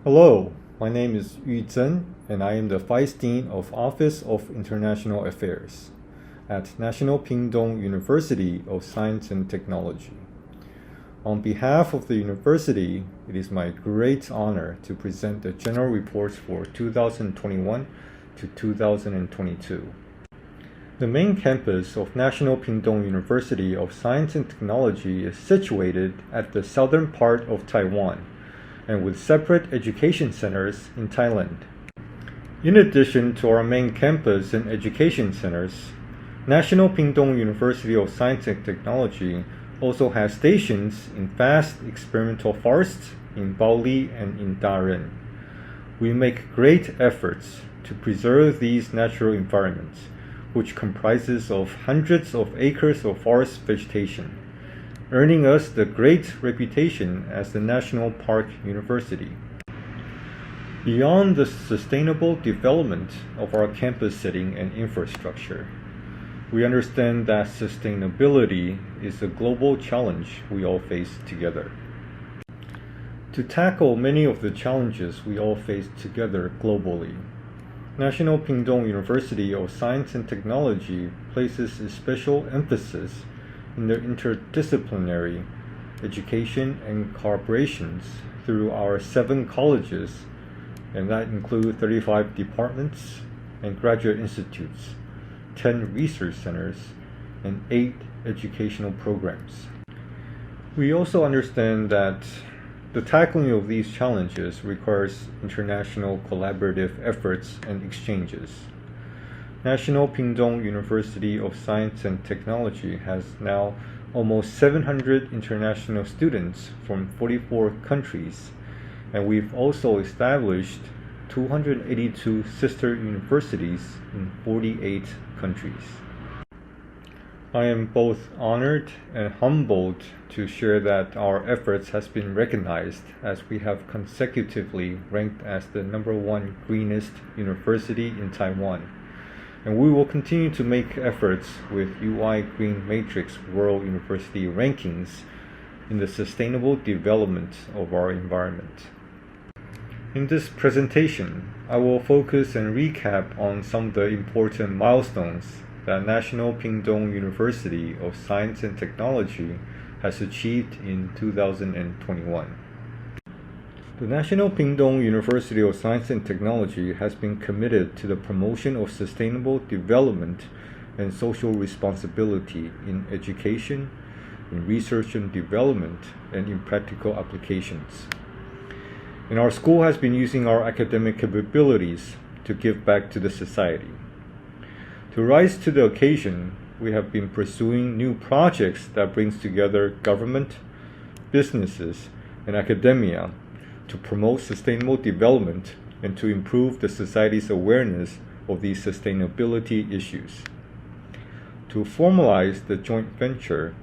Hello, my name is Yu Zhen, and I am the Vice Dean of Office of International Affairs at National Pingtung University of Science and Technology. On behalf of the university, it is my great honor to present the general reports for 2021 to 2022. The main campus of National Pingtung University of Science and Technology is situated at the southern part of Taiwan, and with separate education centers in Thailand. In addition to our main campus and education centers, National Pingtung University of Science and Technology also has stations in vast experimental forests in Baoli and in Daren. We make great efforts to preserve these natural environments, which comprises of hundreds of acres of forest vegetation, earning us the great reputation as the National Park University. Beyond the sustainable development of our campus setting and infrastructure, we understand that sustainability is a global challenge we all face together. To tackle many of the challenges we all face together globally, National Pingtung University of Science and Technology places a special emphasis in the interdisciplinary education and collaborations through our 7 colleges, and that include 35 departments and graduate institutes, 10 research centers, and 8 educational programs. We also understand that the tackling of these challenges requires international collaborative efforts and exchanges. National Pingtung University of Science and Technology has now almost 700 international students from 44 countries, and we've also established 282 sister universities in 48 countries. I am both honored and humbled to share that our efforts has been recognized, as we have consecutively ranked as the #1 greenest university in Taiwan. And we will continue to make efforts with GreenMetric World University Rankings in the sustainable development of our environment. In this presentation, I will focus and recap on some of the important milestones that National Pingtung University of Science and Technology has achieved in 2021. The National Pingtung University of Science and Technology has been committed to the promotion of sustainable development and social responsibility in education, in research and development, and in practical applications. And our school has been using our academic capabilities to give back to the society. To rise to the occasion, we have been pursuing new projects that brings together government, businesses, and academia to promote sustainable development and to improve the society's awareness of these sustainability issues. To formalize the joint venture,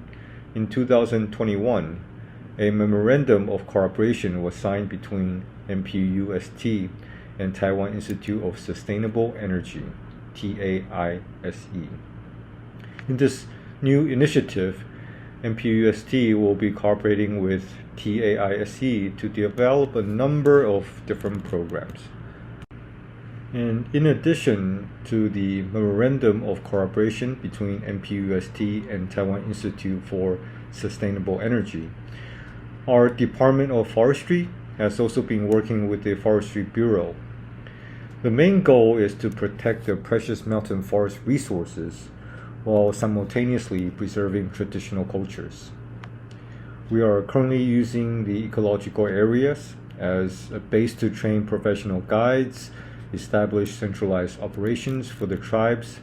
in 2021, a memorandum of cooperation was signed between NPUST and Taiwan Institute of Sustainable Energy, TAISE. In this new initiative, NPUST will be cooperating with TAISE to develop a number of different programs. And in addition to the memorandum of cooperation between NPUST and Taiwan Institute for Sustainable Energy, our Department of Forestry has also been working with the Forestry Bureau. The main goal is to protect the precious mountain forest resources while simultaneously preserving traditional cultures. We are currently using the ecological areas as a base to train professional guides, establish centralized operations for the tribes,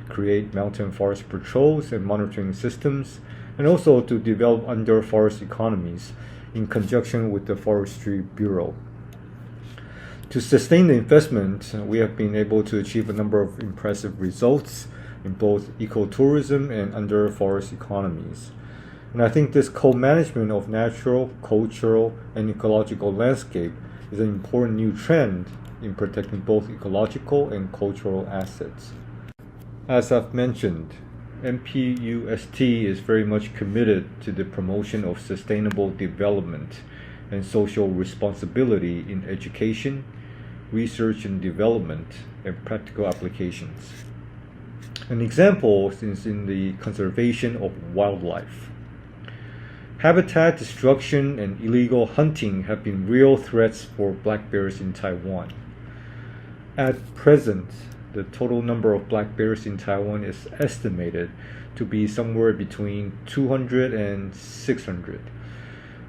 create mountain forest patrols and monitoring systems, and also to develop under-forest economies in conjunction with the Forestry Bureau. To sustain the investment, we have been able to achieve a number of impressive results in both ecotourism and under-forest economies. And I think this co-management of natural, cultural, and ecological landscape is an important new trend in protecting both ecological and cultural assets. As I've mentioned, NPUST is very much committed to the promotion of sustainable development and social responsibility in education, research and development, and practical applications. An example is in the conservation of wildlife. Habitat destruction and illegal hunting have been real threats for black bears in Taiwan. At present, the total number of black bears in Taiwan is estimated to be somewhere between 200 and 600.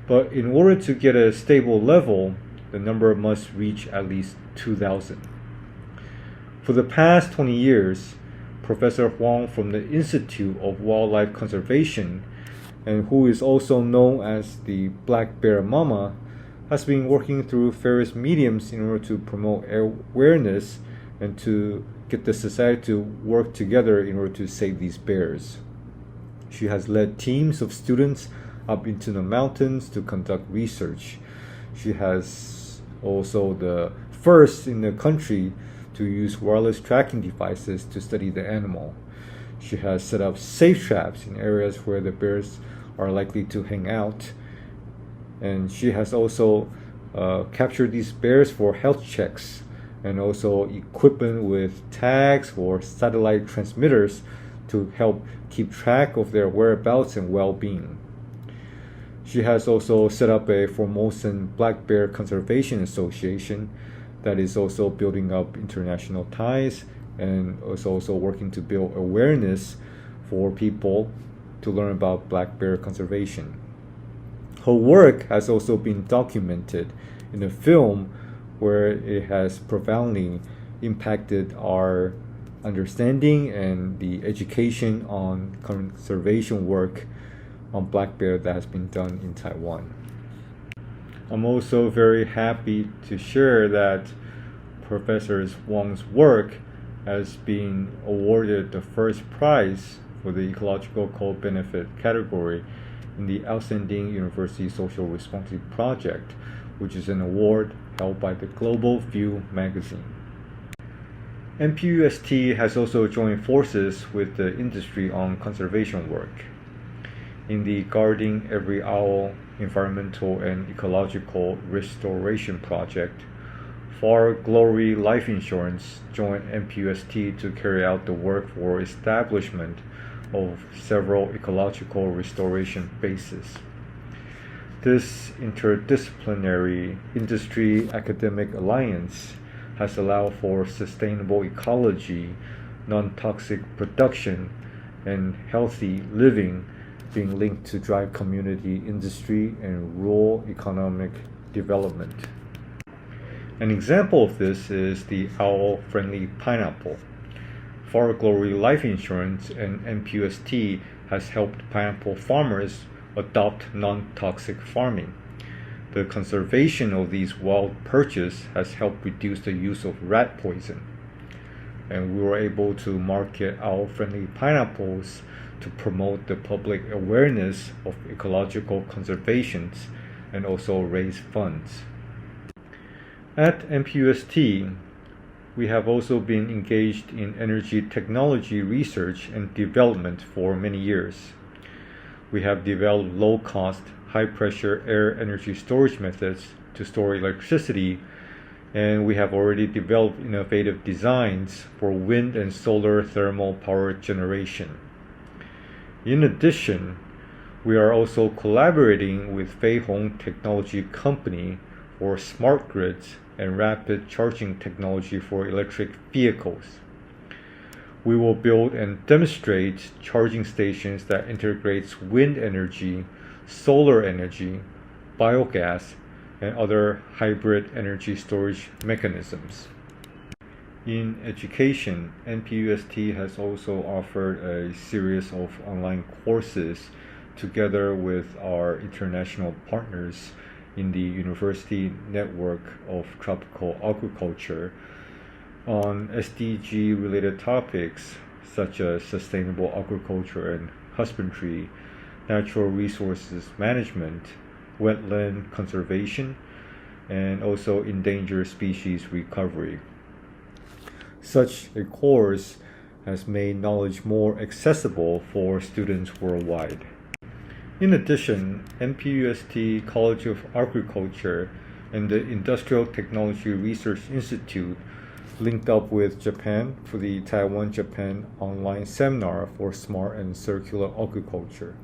But in order to get a stable level, the number must reach at least 2,000. For the past 20 years, Professor Huang from the Institute of Wildlife Conservation, and who is also known as the Black Bear Mama, has been working through various mediums in order to promote awareness and to get the society to work together in order to save these bears. She has led teams of students up into the mountains to conduct research. She has also the first in the country to use wireless tracking devices to study the animal. She has set up safe traps in areas where the bears are likely to hang out. And she has also captured these bears for health checks and also equipped them with tags or satellite transmitters to help keep track of their whereabouts and well-being. She has also set up a Formosan Black Bear Conservation Association that is also building up international ties and is also working to build awareness for people to learn about black bear conservation. Her work has also been documented in a film where it has profoundly impacted our understanding and the education on conservation work on black bear that has been done in Taiwan. I'm also very happy to share that Professor Wang's work has been awarded the first prize for the Ecological Co-Benefit category in the Outstanding University Social Responsibility Project, which is an award held by the Global View magazine. NPUST has also joined forces with the industry on conservation work. In the Guarding Every Owl Environmental and Ecological Restoration Project, Far Glory Life Insurance joined NPUST to carry out the work for establishment of several ecological restoration bases. This interdisciplinary industry-academic alliance has allowed for sustainable ecology, non-toxic production, and healthy living being linked to drive community industry and rural economic development. An example of this is the owl-friendly pineapple. Far Glory Life Insurance and NPUST has helped pineapple farmers adopt non-toxic farming. The conservation of these wild perches has helped reduce the use of rat poison. And we were able to market owl-friendly pineapples to promote the public awareness of ecological conservation and also raise funds. At NPUST, we have also been engaged in energy technology research and development for many years. We have developed low-cost, high-pressure air energy storage methods to store electricity, and we have already developed innovative designs for wind and solar thermal power generation. In addition, we are also collaborating with Fei Hong Technology Company for smart grids and rapid charging technology for electric vehicles. We will build and demonstrate charging stations that integrates wind energy, solar energy, biogas, and other hybrid energy storage mechanisms. In education, NPUST has also offered a series of online courses together with our international partners in the University Network of Tropical Agriculture on SDG-related topics such as sustainable agriculture and husbandry, natural resources management, wetland conservation, and also endangered species recovery. Such a course has made knowledge more accessible for students worldwide. In addition, NPUST College of Agriculture and the Industrial Technology Research Institute linked up with Japan for the Taiwan-Japan online seminar for smart and circular agriculture.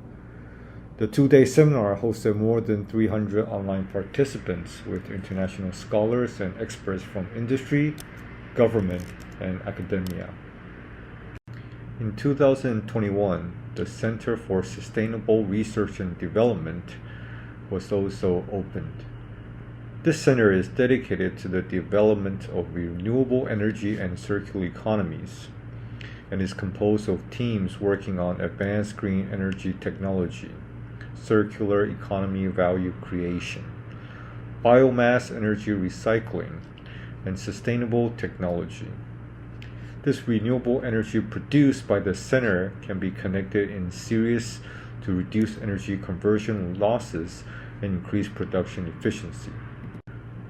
The two-day seminar hosted more than 300 online participants with international scholars and experts from industry, government, and academia. In 2021, the Center for Sustainable Research and Development was also opened. This center is dedicated to the development of renewable energy and circular economies, and is composed of teams working on advanced green energy technology, circular economy value creation, biomass energy recycling, and sustainable technology. This renewable energy produced by the center can be connected in series to reduce energy conversion losses and increase production efficiency.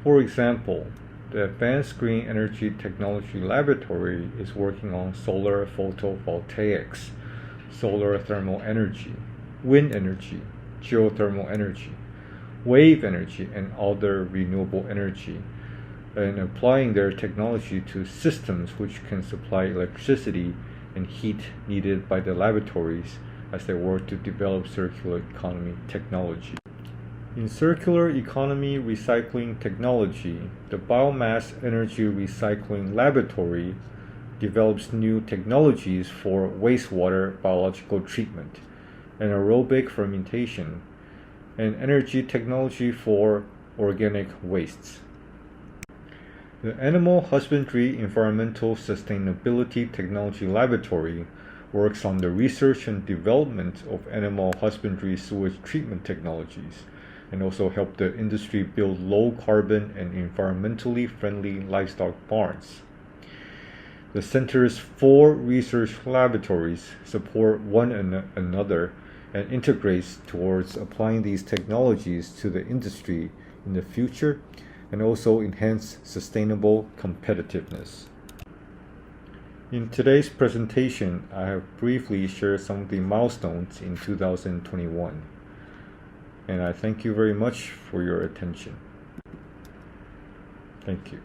For example, the Advanced Green Energy Technology Laboratory is working on solar photovoltaics, solar thermal energy, wind energy, geothermal energy, wave energy, and other renewable energy, and applying their technology to systems which can supply electricity and heat needed by the laboratories as they work to develop circular economy technology. In circular economy recycling technology, the Biomass Energy Recycling Laboratory develops new technologies for wastewater biological treatment, anaerobic fermentation, and energy technology for organic wastes. The Animal Husbandry Environmental Sustainability Technology Laboratory works on the research and development of animal husbandry sewage treatment technologies, and also help the industry build low-carbon and environmentally friendly livestock barns. The center's 4 research laboratories support one another and integrates towards applying these technologies to the industry in the future, and also enhance sustainable competitiveness. In today's presentation, I have briefly shared some of the milestones in 2021, and I thank you very much for your attention. Thank you.